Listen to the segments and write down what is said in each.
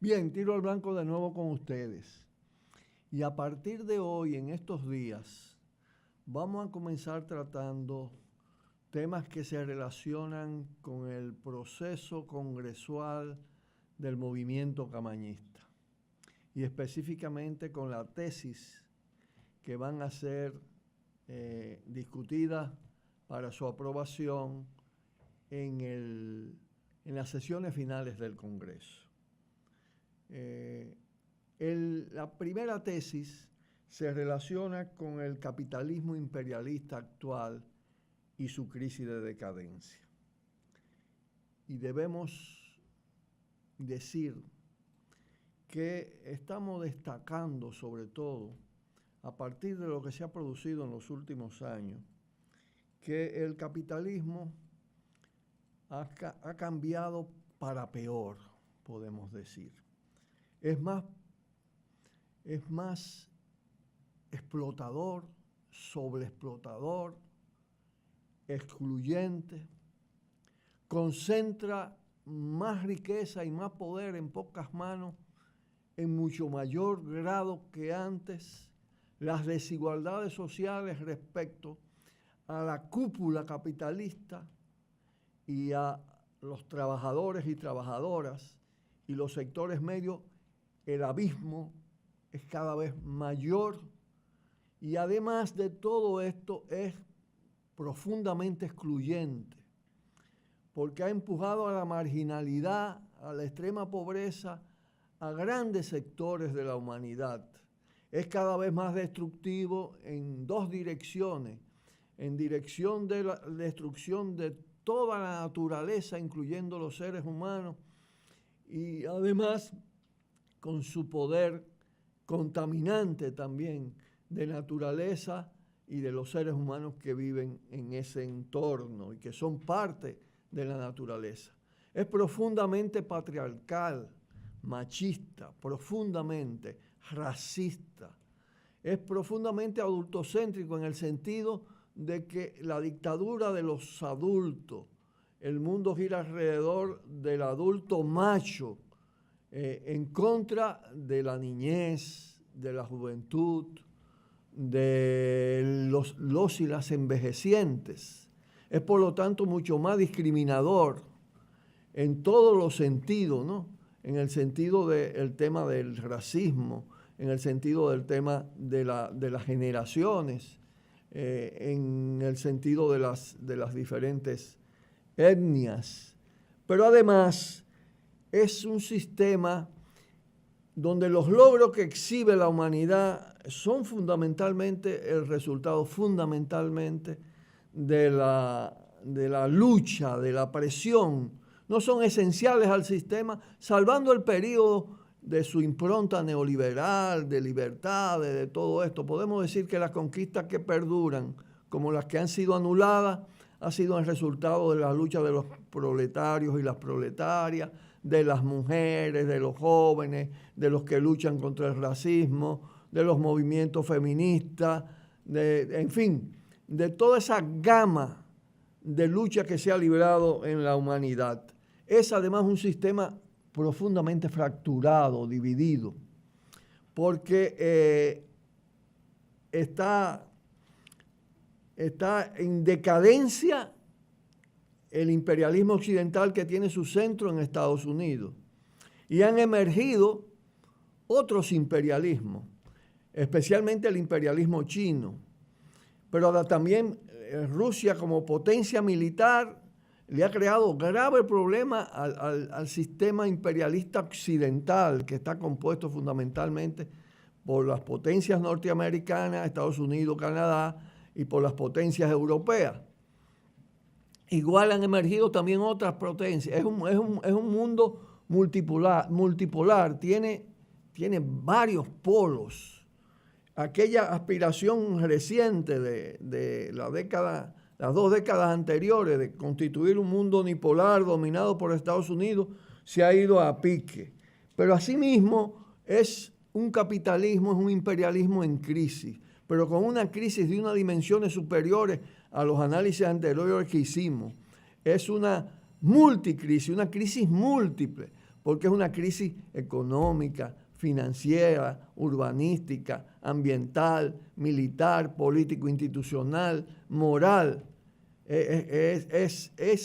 Bien, tiro al blanco de nuevo con ustedes. Y a partir de hoy, en estos días, vamos a comenzar tratando temas que se relacionan con el proceso congresual del movimiento camañista y específicamente con la tesis que van a ser discutidas para su aprobación en las sesiones finales del Congreso. La primera tesis se relaciona con el capitalismo imperialista actual y su crisis de decadencia. Y debemos decir que estamos destacando sobre todo, a partir de lo que se ha producido en los últimos años, que el capitalismo ha cambiado para peor, podemos decir. Es más explotador, sobreexplotador, excluyente, concentra más riqueza y más poder en pocas manos en mucho mayor grado que antes. Las desigualdades sociales respecto a la cúpula capitalista y a los trabajadores y trabajadoras y los sectores medios, el abismo es cada vez mayor y además de todo esto es profundamente excluyente porque ha empujado a la marginalidad, a la extrema pobreza, a grandes sectores de la humanidad. Es cada vez más destructivo en dos direcciones, en dirección de la destrucción de toda la naturaleza, incluyendo los seres humanos, y además con su poder contaminante también de naturaleza y de los seres humanos que viven en ese entorno y que son parte de la naturaleza. Es profundamente patriarcal, machista, profundamente racista. Es profundamente adultocéntrico en el sentido de que la dictadura de los adultos, el mundo gira alrededor del adulto macho, en contra de la niñez, de la juventud, de los y las envejecientes. Es por lo tanto mucho más discriminador en todos los sentidos, ¿no? En el sentido del tema del racismo, en el sentido del tema de las generaciones, en el sentido de las diferentes etnias. Pero además es un sistema donde los logros que exhibe la humanidad son fundamentalmente el resultado fundamentalmente de la lucha, de la presión. No son esenciales al sistema, salvando el periodo de su impronta neoliberal, de libertades, de todo esto. Podemos decir que las conquistas que perduran, como las que han sido anuladas, ha sido el resultado de la lucha de los proletarios y las proletarias, de las mujeres, de los jóvenes, de los que luchan contra el racismo, de los movimientos feministas, en fin, de toda esa gama de lucha que se ha librado en la humanidad. Es además un sistema profundamente fracturado, dividido, porque está en decadencia el imperialismo occidental que tiene su centro en Estados Unidos. Y han emergido otros imperialismos, especialmente el imperialismo chino. Pero también Rusia como potencia militar le ha creado grave problema al sistema imperialista occidental, que está compuesto fundamentalmente por las potencias norteamericanas, Estados Unidos, Canadá, y por las potencias europeas. Igual han emergido también otras potencias. Es un mundo multipolar, tiene varios polos. Aquella aspiración reciente de las 2 décadas anteriores de constituir un mundo unipolar dominado por Estados Unidos se ha ido a pique. Pero asimismo es un capitalismo, es un imperialismo en crisis, pero con una crisis de unas dimensiones superiores a los análisis anteriores que hicimos. Es una multicrisis, una crisis múltiple, porque es una crisis económica, financiera, urbanística, ambiental, militar, político, institucional, moral.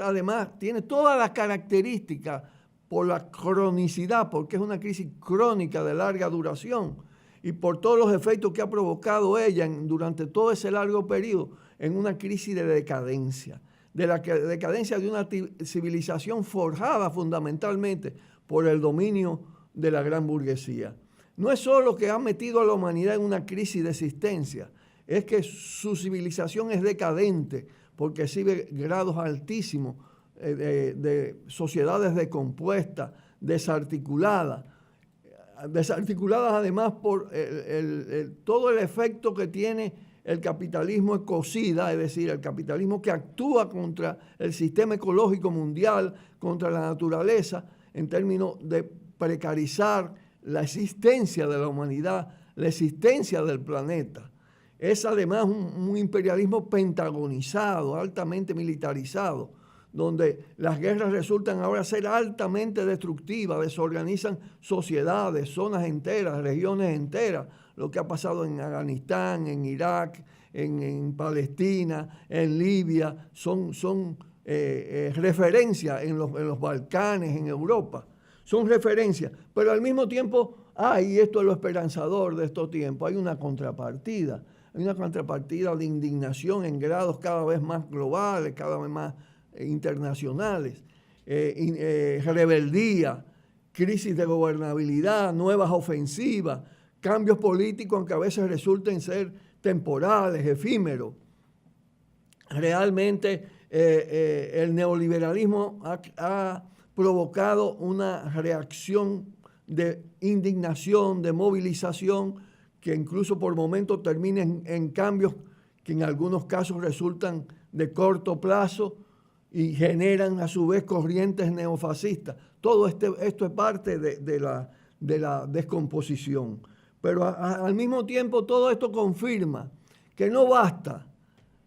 Además, tiene todas las características por la cronicidad, porque es una crisis crónica de larga duración y por todos los efectos que ha provocado ella durante todo ese largo periodo en una crisis de decadencia, de la decadencia de una civilización forjada fundamentalmente por el dominio de la gran burguesía. No es solo que ha metido a la humanidad en una crisis de existencia, es que su civilización es decadente porque exhibe grados altísimos de sociedades descompuestas, desarticuladas además por todo el efecto que tiene el capitalismo ecocida, es decir, el capitalismo que actúa contra el sistema ecológico mundial, contra la naturaleza, en términos de precarizar la existencia de la humanidad, la existencia del planeta. Es además un imperialismo pentagonizado, altamente militarizado, donde las guerras resultan ahora ser altamente destructivas, desorganizan sociedades, zonas enteras, regiones enteras, lo que ha pasado en Afganistán, en Irak, en Palestina, en Libia, son referencias en los Balcanes, en Europa, son referencias, pero al mismo tiempo, y esto es lo esperanzador de estos tiempos, hay una contrapartida de indignación en grados cada vez más globales, cada vez más internacionales, rebeldía, crisis de gobernabilidad, nuevas ofensivas, cambios políticos aunque a veces resulten ser temporales, efímeros. Realmente el neoliberalismo ha provocado una reacción de indignación, de movilización, que incluso por momentos termina en cambios que en algunos casos resultan de corto plazo y generan a su vez corrientes neofascistas. Todo esto es parte de la descomposición. Pero al mismo tiempo todo esto confirma que no basta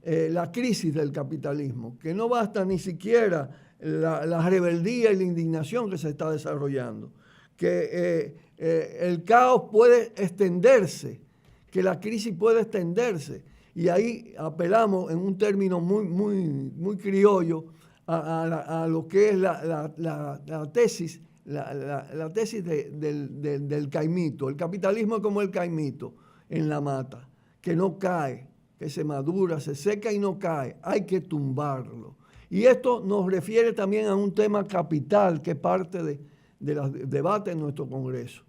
la crisis del capitalismo, que no basta ni siquiera la rebeldía y la indignación que se está desarrollando, que el caos puede extenderse, que la crisis puede extenderse. Y ahí apelamos en un término muy criollo a lo que es la tesis, la tesis del caimito. El capitalismo es como el caimito en la mata, que no cae, que se madura, se seca y no cae. Hay que tumbarlo. Y esto nos refiere también a un tema capital que es parte de los debates en nuestro Congreso.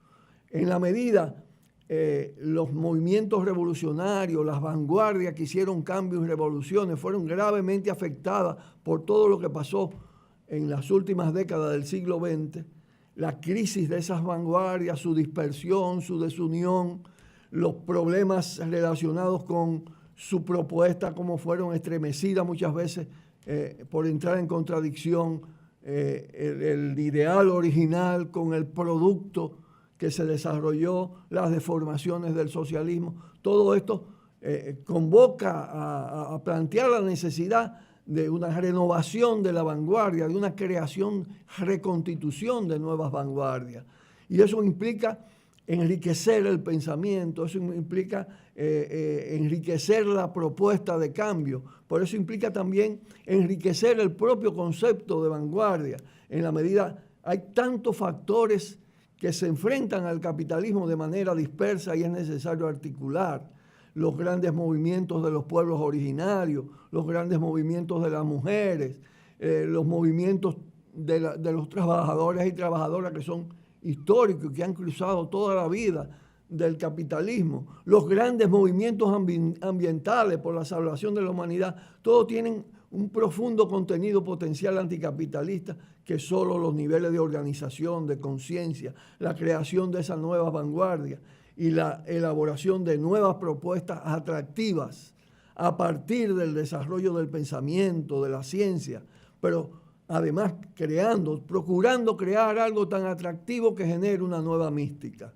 En la medida los movimientos revolucionarios, las vanguardias que hicieron cambios y revoluciones fueron gravemente afectadas por todo lo que pasó en las últimas décadas del siglo XX, la crisis de esas vanguardias, su dispersión, su desunión, los problemas relacionados con su propuesta, como fueron estremecidas muchas veces por entrar en contradicción el ideal original con el producto que se desarrolló, las deformaciones del socialismo. Todo esto convoca a plantear la necesidad de una renovación de la vanguardia, de una creación, reconstitución de nuevas vanguardias. Y eso implica enriquecer el pensamiento, eso implica enriquecer la propuesta de cambio, por eso implica también enriquecer el propio concepto de vanguardia. En la medida, hay tantos factores que se enfrentan al capitalismo de manera dispersa y es necesario articular los grandes movimientos de los pueblos originarios, los grandes movimientos de las mujeres, los movimientos de los trabajadores y trabajadoras que son históricos, que han cruzado toda la vida del capitalismo, los grandes movimientos ambientales por la salvación de la humanidad, todos tienen un profundo contenido potencial anticapitalista que solo los niveles de organización, de conciencia, la creación de esas nuevas vanguardias y la elaboración de nuevas propuestas atractivas a partir del desarrollo del pensamiento, de la ciencia, pero además procurando crear algo tan atractivo que genere una nueva mística.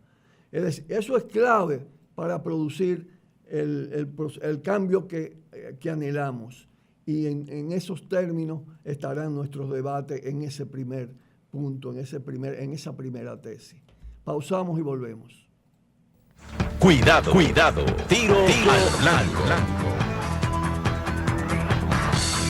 Es decir, eso es clave para producir el cambio que anhelamos. Y en esos términos estarán nuestros debates en ese primer punto, en esa primera tesis. Pausamos y volvemos. Cuidado, cuidado. Tiro al blanco.